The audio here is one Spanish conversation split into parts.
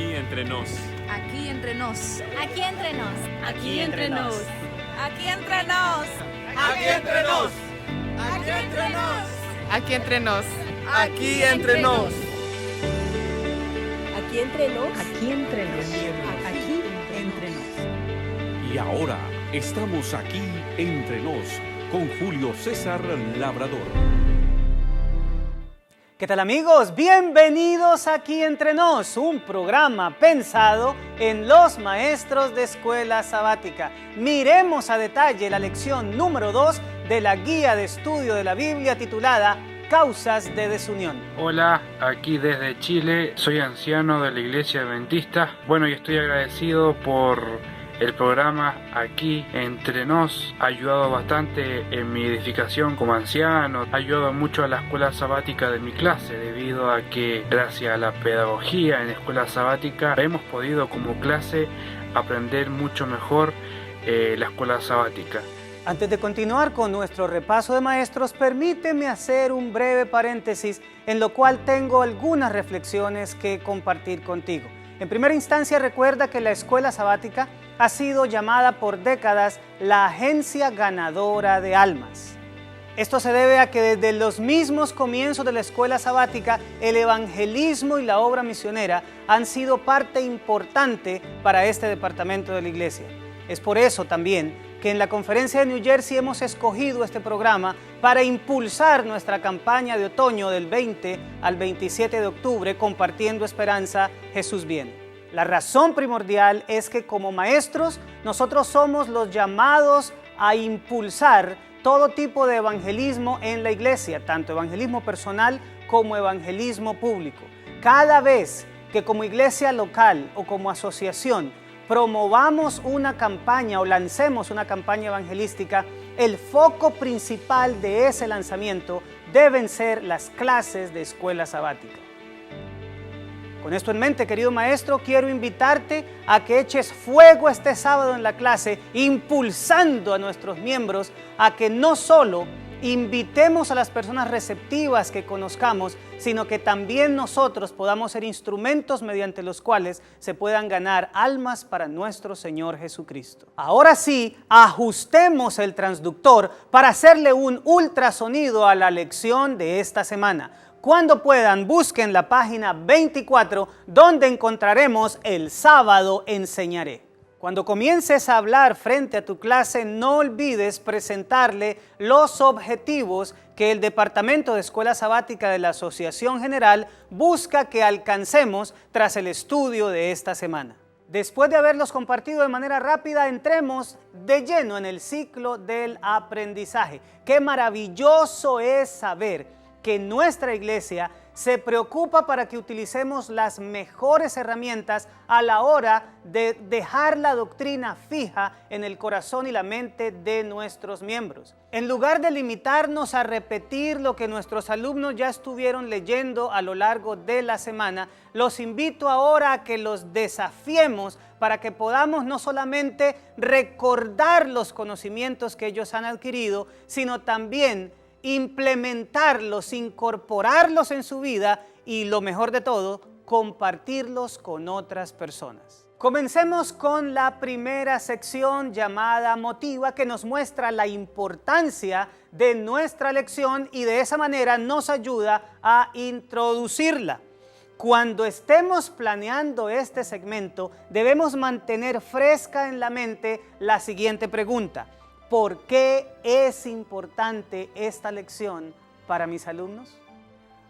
Aquí entre nos. Aquí entre nos. Aquí entre nos. Aquí entre nos. Aquí entre nos. Aquí entre nos. Aquí entre nos. Aquí entre nos. Aquí entre nos. Aquí entre nos. Aquí entre nos. Aquí entre nos. Y ahora estamos aquí entre nos con Julio César Labrador. ¿Qué tal, amigos? Bienvenidos aquí entre nos, un programa pensado en los maestros de escuela sabática. Miremos a detalle la lección número 2 de la guía de estudio de la Biblia titulada Causas de Desunión. Hola, aquí desde Chile, soy anciano de la Iglesia Adventista. Bueno, y estoy agradecido por el programa Aquí Entre Nos. Ha ayudado bastante en mi edificación como anciano, ha ayudado mucho a la escuela sabática de mi clase, debido a que gracias a la pedagogía en la escuela sabática hemos podido como clase aprender mucho mejor la escuela sabática. Antes de continuar con nuestro repaso de maestros, permíteme hacer un breve paréntesis en lo cual tengo algunas reflexiones que compartir contigo. En primera instancia, recuerda que la escuela sabática ha sido llamada por décadas la agencia ganadora de almas. Esto se debe a que desde los mismos comienzos de la escuela sabática, el evangelismo y la obra misionera han sido parte importante para este departamento de la iglesia. Es por eso también que en la conferencia de New Jersey hemos escogido este programa para impulsar nuestra campaña de otoño del 20 al 27 de octubre, compartiendo esperanza, Jesús viene. La razón primordial es que como maestros nosotros somos los llamados a impulsar todo tipo de evangelismo en la iglesia, tanto evangelismo personal como evangelismo público. Cada vez que como iglesia local o como asociación promovamos una campaña o lancemos una campaña evangelística, el foco principal de ese lanzamiento deben ser las clases de escuela sabática. Con esto en mente, querido maestro, quiero invitarte a que eches fuego este sábado en la clase, impulsando a nuestros miembros a que no solo invitemos a las personas receptivas que conozcamos, sino que también nosotros podamos ser instrumentos mediante los cuales se puedan ganar almas para nuestro Señor Jesucristo. Ahora sí, ajustemos el transductor para hacerle un ultrasonido a la lección de esta semana. Cuando puedan, busquen la página 24, donde encontraremos el sábado enseñaré. Cuando comiences a hablar frente a tu clase, no olvides presentarle los objetivos que el Departamento de Escuela Sabática de la Asociación General busca que alcancemos tras el estudio de esta semana. Después de haberlos compartido de manera rápida, entremos de lleno en el ciclo del aprendizaje. ¡Qué maravilloso es saber que nuestra iglesia se preocupa para que utilicemos las mejores herramientas a la hora de dejar la doctrina fija en el corazón y la mente de nuestros miembros? En lugar de limitarnos a repetir lo que nuestros alumnos ya estuvieron leyendo a lo largo de la semana, los invito ahora a que los desafiemos para que podamos no solamente recordar los conocimientos que ellos han adquirido, sino también implementarlos, incorporarlos en su vida y, lo mejor de todo, compartirlos con otras personas. Comencemos con la primera sección llamada Motiva, que nos muestra la importancia de nuestra lección y de esa manera nos ayuda a introducirla. Cuando estemos planeando este segmento, debemos mantener fresca en la mente la siguiente pregunta: ¿por qué es importante esta lección para mis alumnos?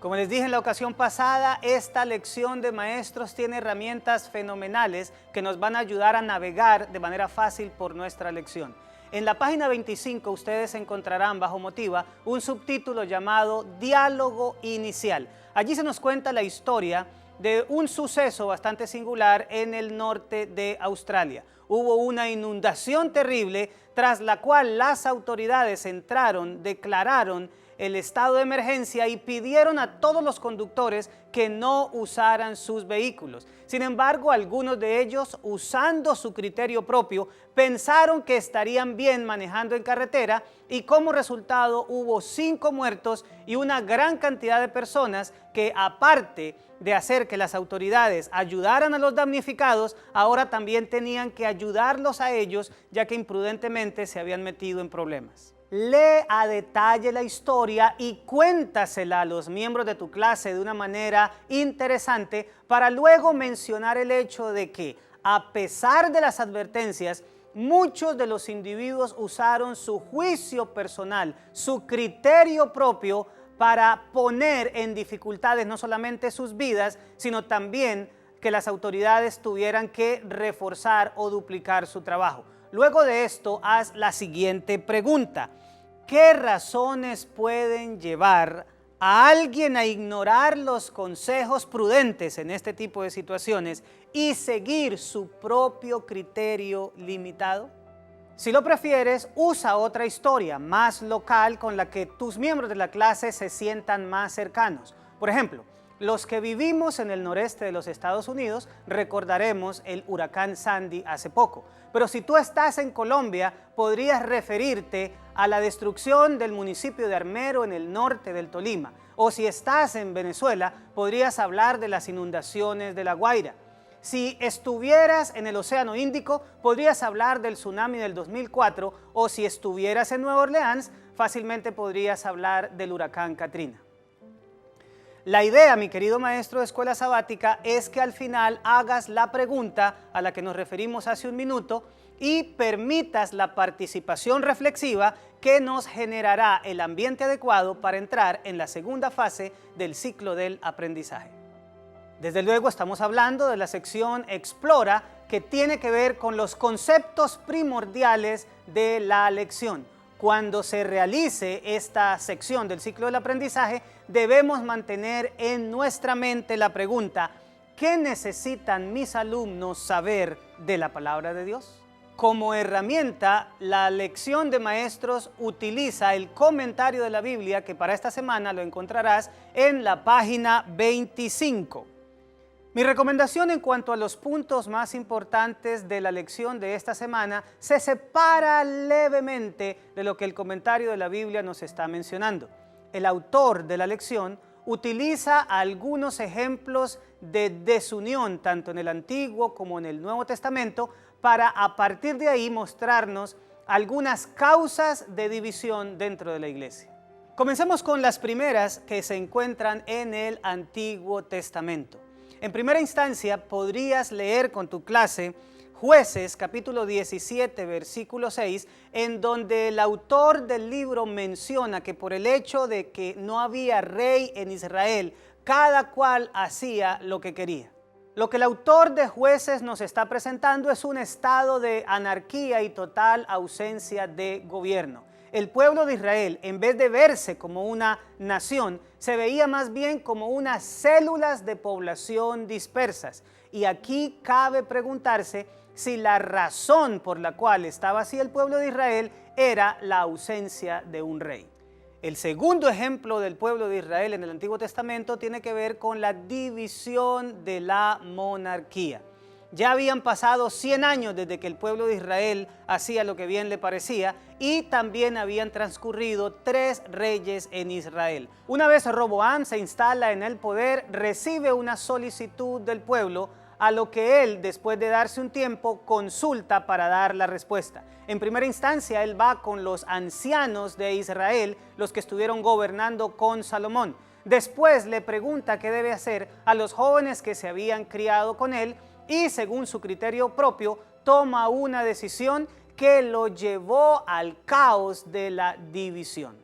Como les dije en la ocasión pasada, esta lección de maestros tiene herramientas fenomenales que nos van a ayudar a navegar de manera fácil por nuestra lección. En la página 25 ustedes encontrarán bajo Motiva un subtítulo llamado Diálogo Inicial. Allí se nos cuenta la historia de un suceso bastante singular en el norte de Australia. Hubo una inundación terrible tras la cual las autoridades entraron, declararon el estado de emergencia y pidieron a todos los conductores que no usaran sus vehículos. Sin embargo, algunos de ellos, usando su criterio propio, pensaron que estarían bien manejando en carretera y como resultado hubo 5 muertos y una gran cantidad de personas que, aparte de hacer que las autoridades ayudaran a los damnificados, ahora también tenían que ayudarlos a ellos, ya que imprudentemente se habían metido en problemas. Lee a detalle la historia y cuéntasela a los miembros de tu clase de una manera interesante para luego mencionar el hecho de que, a pesar de las advertencias, muchos de los individuos usaron su juicio personal, su criterio propio, para poner en dificultades no solamente sus vidas, sino también que las autoridades tuvieran que reforzar o duplicar su trabajo. Luego de esto, haz la siguiente pregunta: ¿qué razones pueden llevar a alguien a ignorar los consejos prudentes en este tipo de situaciones y seguir su propio criterio limitado? Si lo prefieres, usa otra historia más local con la que tus miembros de la clase se sientan más cercanos. Por ejemplo, los que vivimos en el noreste de los Estados Unidos recordaremos el huracán Sandy hace poco. Pero si tú estás en Colombia, podrías referirte a la destrucción del municipio de Armero en el norte del Tolima. O si estás en Venezuela, podrías hablar de las inundaciones de La Guaira. Si estuvieras en el Océano Índico, podrías hablar del tsunami del 2004, o si estuvieras en Nueva Orleans, fácilmente podrías hablar del huracán Katrina. La idea, mi querido maestro de escuela sabática, es que al final hagas la pregunta a la que nos referimos hace un minuto y permitas la participación reflexiva que nos generará el ambiente adecuado para entrar en la segunda fase del ciclo del aprendizaje. Desde luego estamos hablando de la sección Explora, que tiene que ver con los conceptos primordiales de la lección. Cuando se realice esta sección del ciclo del aprendizaje, debemos mantener en nuestra mente la pregunta: ¿qué necesitan mis alumnos saber de la palabra de Dios? Como herramienta, la lección de maestros utiliza el comentario de la Biblia, que para esta semana lo encontrarás en la página 25. Mi recomendación en cuanto a los puntos más importantes de la lección de esta semana se separa levemente de lo que el comentario de la Biblia nos está mencionando. El autor de la lección utiliza algunos ejemplos de desunión tanto en el Antiguo como en el Nuevo Testamento para a partir de ahí mostrarnos algunas causas de división dentro de la iglesia. Comencemos con las primeras que se encuentran en el Antiguo Testamento. En primera instancia, podrías leer con tu clase Jueces, capítulo 17, versículo 6, en donde el autor del libro menciona que por el hecho de que no había rey en Israel, cada cual hacía lo que quería. Lo que el autor de Jueces nos está presentando es un estado de anarquía y total ausencia de gobierno. El pueblo de Israel, en vez de verse como una nación, se veía más bien como unas células de población dispersas. Y aquí cabe preguntarse si la razón por la cual estaba así el pueblo de Israel era la ausencia de un rey. El segundo ejemplo del pueblo de Israel en el Antiguo Testamento tiene que ver con la división de la monarquía. Ya habían pasado 100 años desde que el pueblo de Israel hacía lo que bien le parecía y también habían transcurrido 3 reyes en Israel. Una vez Roboam se instala en el poder, recibe una solicitud del pueblo, a lo que él, después de darse un tiempo, consulta para dar la respuesta. En primera instancia, él va con los ancianos de Israel, los que estuvieron gobernando con Salomón. Después le pregunta qué debe hacer a los jóvenes que se habían criado con él, y según su criterio propio, toma una decisión que lo llevó al caos de la división.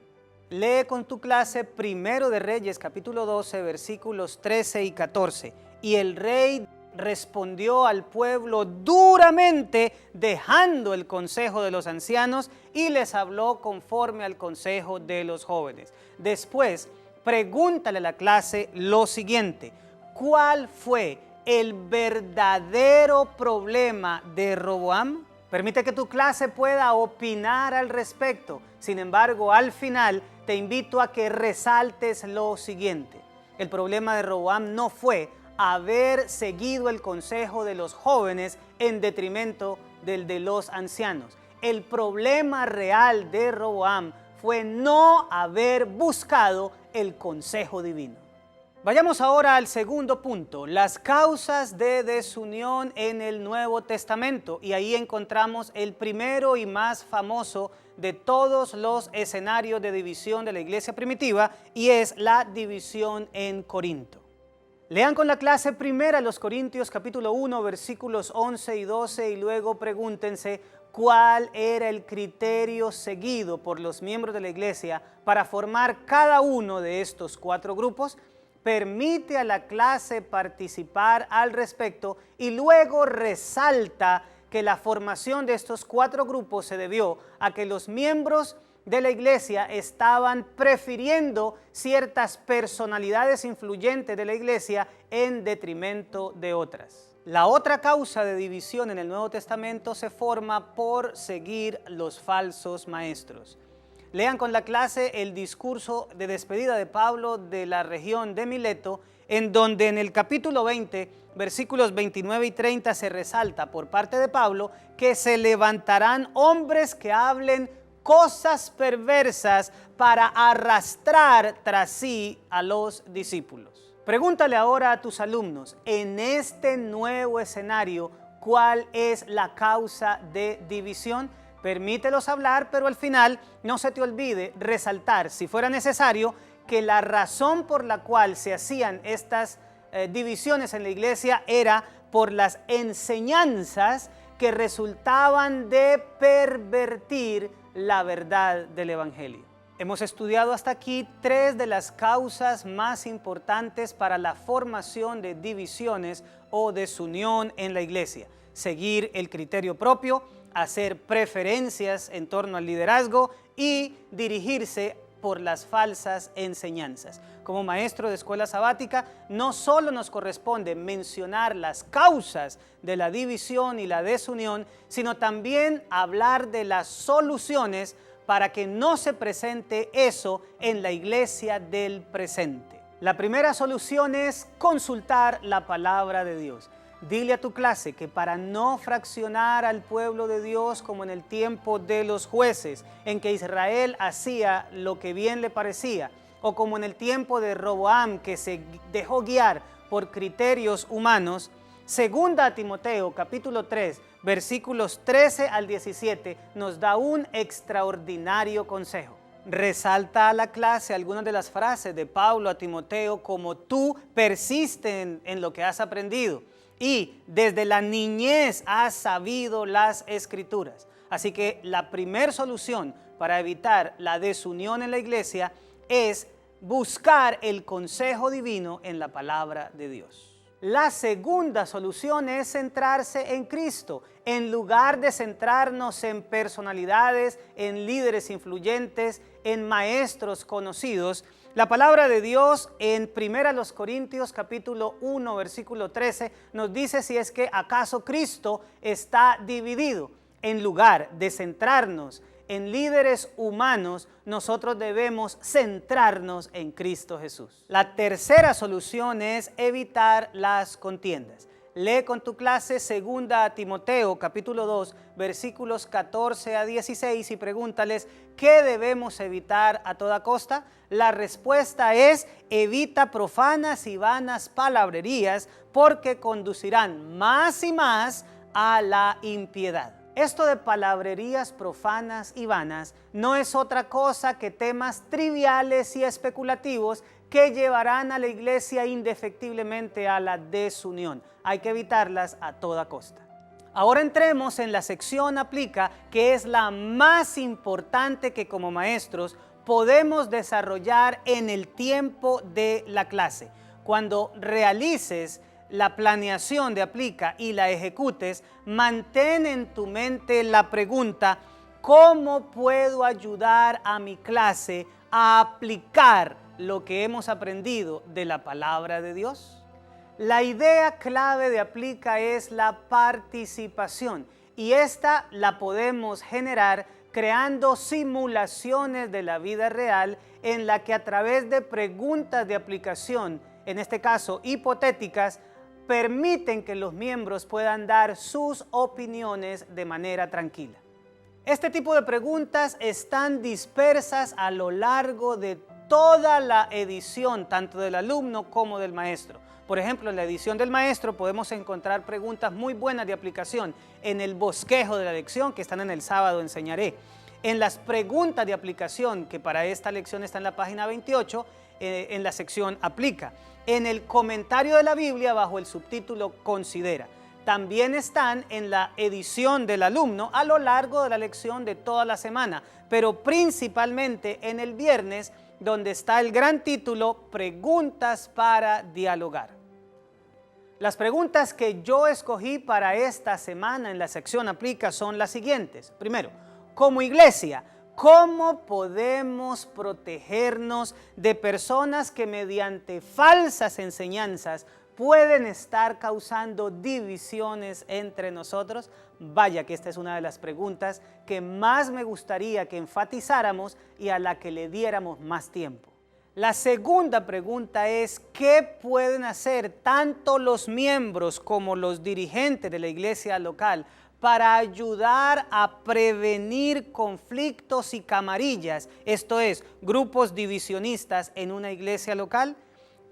Lee con tu clase Primero de Reyes, capítulo 12, versículos 13 y 14. Y el rey respondió al pueblo duramente, dejando el consejo de los ancianos, y les habló conforme al consejo de los jóvenes. Después, pregúntale a la clase lo siguiente: ¿cuál fue el verdadero problema de Roboam? Permite que tu clase pueda opinar al respecto. Sin embargo, al final te invito a que resaltes lo siguiente. El problema de Roboam no fue haber seguido el consejo de los jóvenes en detrimento del de los ancianos. El problema real de Roboam fue no haber buscado el consejo divino. Vayamos ahora al segundo punto, las causas de desunión en el Nuevo Testamento. Y ahí encontramos el primero y más famoso de todos los escenarios de división de la iglesia primitiva, y es la división en Corinto. Lean con la clase primera los Corintios capítulo 1, versículos 11 y 12, y luego pregúntense cuál era el criterio seguido por los miembros de la iglesia para formar cada uno de estos 4 grupos. Permite a la clase participar al respecto y luego resalta que la formación de estos 4 grupos se debió a que los miembros de la iglesia estaban prefiriendo ciertas personalidades influyentes de la iglesia en detrimento de otras. La otra causa de división en el Nuevo Testamento se forma por seguir los falsos maestros. Lean con la clase el discurso de despedida de Pablo de la región de Mileto, en donde en el capítulo 20, versículos 29 y 30 se resalta por parte de Pablo que se levantarán hombres que hablen cosas perversas para arrastrar tras sí a los discípulos. Pregúntale ahora a tus alumnos, en este nuevo escenario, ¿cuál es la causa de división? Permítelos hablar, pero al final no se te olvide resaltar, si fuera necesario, que la razón por la cual se hacían estas divisiones en la iglesia era por las enseñanzas que resultaban de pervertir la verdad del Evangelio. Hemos estudiado hasta aquí 3 de las causas más importantes para la formación de divisiones o desunión en la iglesia. Seguir el criterio propio, hacer preferencias en torno al liderazgo y dirigirse por las falsas enseñanzas. Como maestro de escuela sabática, no solo nos corresponde mencionar las causas de la división y la desunión, sino también hablar de las soluciones para que no se presente eso en la iglesia del presente. La primera solución es consultar la palabra de Dios. Dile a tu clase que para no fraccionar al pueblo de Dios como en el tiempo de los jueces, en que Israel hacía lo que bien le parecía, o como en el tiempo de Roboam, que se dejó guiar por criterios humanos, segunda a Timoteo capítulo 3, versículos 13 al 17, nos da un extraordinario consejo. Resalta a la clase algunas de las frases de Pablo a Timoteo, como tú persiste en lo que has aprendido y desde la niñez has sabido las Escrituras. Así que la primera solución para evitar la desunión en la iglesia es buscar el consejo divino en la palabra de Dios. La segunda solución es centrarse en Cristo. En lugar de centrarnos en personalidades, en líderes influyentes, en maestros conocidos, la palabra de Dios en 1 Corintios capítulo 1 versículo 13 nos dice si es que acaso Cristo está dividido. En lugar de centrarnos en líderes humanos, nosotros debemos centrarnos en Cristo Jesús. La tercera solución es evitar las contiendas. Lee con tu clase 2 Timoteo capítulo 2 versículos 14 a 16 y pregúntales ¿qué debemos evitar a toda costa? La respuesta es evita profanas y vanas palabrerías porque conducirán más y más a la impiedad. Esto de palabrerías profanas y vanas no es otra cosa que temas triviales y especulativos que llevarán a la iglesia indefectiblemente a la desunión. Hay que evitarlas a toda costa. Ahora entremos en la sección aplica, que es la más importante que como maestros podemos desarrollar en el tiempo de la clase. Cuando realices la planeación de aplica y la ejecutes, mantén en tu mente la pregunta: ¿cómo puedo ayudar a mi clase a aplicar lo que hemos aprendido de la palabra de Dios? La idea clave de aplica es la participación. y esta la podemos generar creando simulaciones de la vida real en la que a través de preguntas de aplicación, en este caso hipotéticas, permiten que los miembros puedan dar sus opiniones de manera tranquila. Este tipo de preguntas están dispersas a lo largo de toda la edición, tanto del alumno como del maestro. Por ejemplo, en la edición del maestro podemos encontrar preguntas muy buenas de aplicación en el bosquejo de la lección que están en el sábado enseñaré. En las preguntas de aplicación, que para esta lección está en la página 28, en la sección aplica. En el comentario de la Biblia bajo el subtítulo considera. También están en la edición del alumno a lo largo de la lección de toda la semana, pero principalmente en el viernes, donde está el gran título Preguntas para dialogar. Las preguntas que yo escogí para esta semana en la sección aplica son las siguientes. Primero, como iglesia, ¿cómo podemos protegernos de personas que mediante falsas enseñanzas pueden estar causando divisiones entre nosotros? Vaya que esta es una de las preguntas que más me gustaría que enfatizáramos y a la que le diéramos más tiempo. La segunda pregunta es, ¿qué pueden hacer tanto los miembros como los dirigentes de la iglesia local para ayudar a prevenir conflictos y camarillas, esto es, grupos divisionistas en una iglesia local?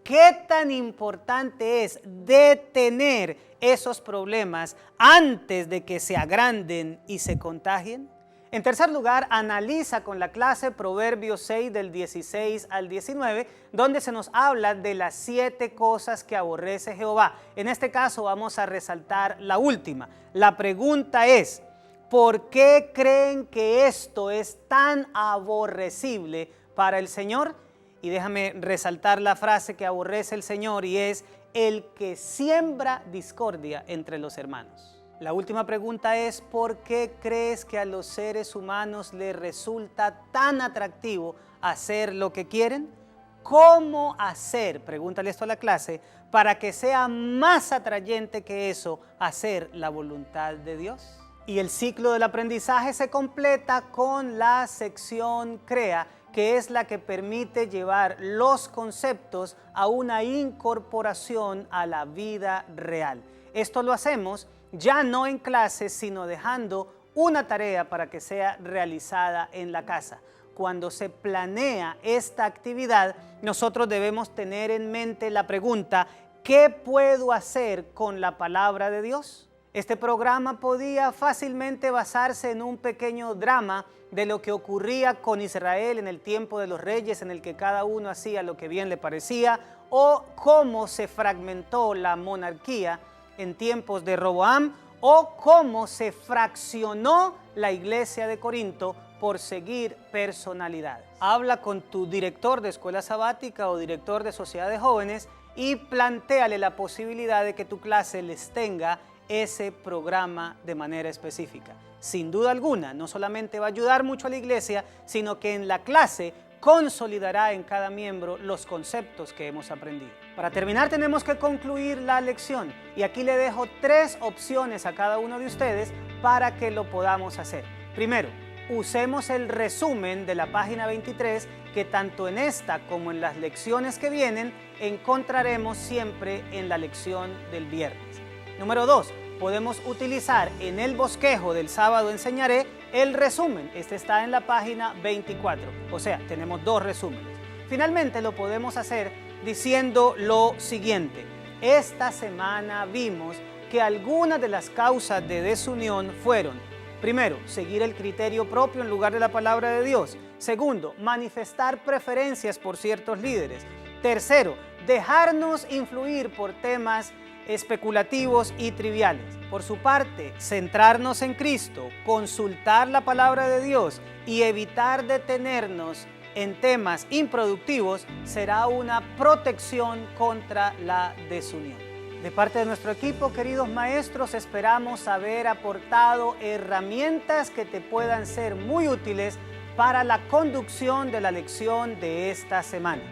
¿Qué tan importante es detener esos problemas antes de que se agranden y se contagien? En tercer lugar, analiza con la clase Proverbios 6 del 16 al 19, donde se nos habla de las 7 cosas que aborrece Jehová. En este caso vamos a resaltar la última. La pregunta es, ¿por qué creen que esto es tan aborrecible para el Señor? Y déjame resaltar la frase que aborrece el Señor y es el que siembra discordia entre los hermanos. La última pregunta es, ¿por qué crees que a los seres humanos les resulta tan atractivo hacer lo que quieren? ¿Cómo hacer, pregúntale esto a la clase, para que sea más atrayente que eso, hacer la voluntad de Dios? Y el ciclo del aprendizaje se completa con la sección CREA, que es la que permite llevar los conceptos a una incorporación a la vida real. Esto lo hacemos ya no en clase, sino dejando una tarea para que sea realizada en la casa. Cuando se planea esta actividad, nosotros debemos tener en mente la pregunta, ¿qué puedo hacer con la palabra de Dios? Este programa podía fácilmente basarse en un pequeño drama de lo que ocurría con Israel en el tiempo de los reyes, en el que cada uno hacía lo que bien le parecía, o cómo se fragmentó la monarquía en tiempos de Roboam, o cómo se fraccionó la iglesia de Corinto por seguir personalidades. Habla con tu director de escuela sabática o director de sociedad de jóvenes y plantéale la posibilidad de que tu clase les tenga ese programa de manera específica. Sin duda alguna, no solamente va a ayudar mucho a la iglesia, sino que en la clase consolidará en cada miembro los conceptos que hemos aprendido. Para terminar, tenemos que concluir la lección y aquí le dejo 3 opciones a cada uno de ustedes para que lo podamos hacer. Primero, usemos el resumen de la página 23 que tanto en esta como en las lecciones que vienen encontraremos siempre en la lección del viernes. Número 2, podemos utilizar en el bosquejo del sábado enseñaré el resumen. Este está en la página 24, o sea, tenemos 2 resúmenes. Finalmente lo podemos hacer diciendo lo siguiente. Esta semana vimos que algunas de las causas de desunión fueron: primero, seguir el criterio propio en lugar de la palabra de Dios. Segundo, manifestar preferencias por ciertos líderes. Tercero, dejarnos influir por temas especulativos y triviales. Por su parte, centrarnos en Cristo, consultar la palabra de Dios y evitar detenernos en temas improductivos será una protección contra la desunión. De parte de nuestro equipo, queridos maestros, esperamos haber aportado herramientas que te puedan ser muy útiles para la conducción de la lección de esta semana.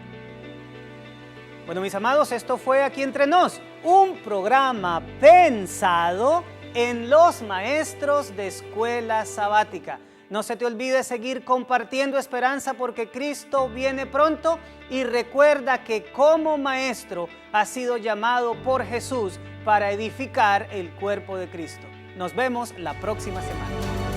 Bueno, mis amados, esto fue Aquí Entre Nos, un programa pensado en los maestros de escuela sabática. No se te olvide seguir compartiendo esperanza porque Cristo viene pronto y recuerda que como maestro has sido llamado por Jesús para edificar el cuerpo de Cristo. Nos vemos la próxima semana.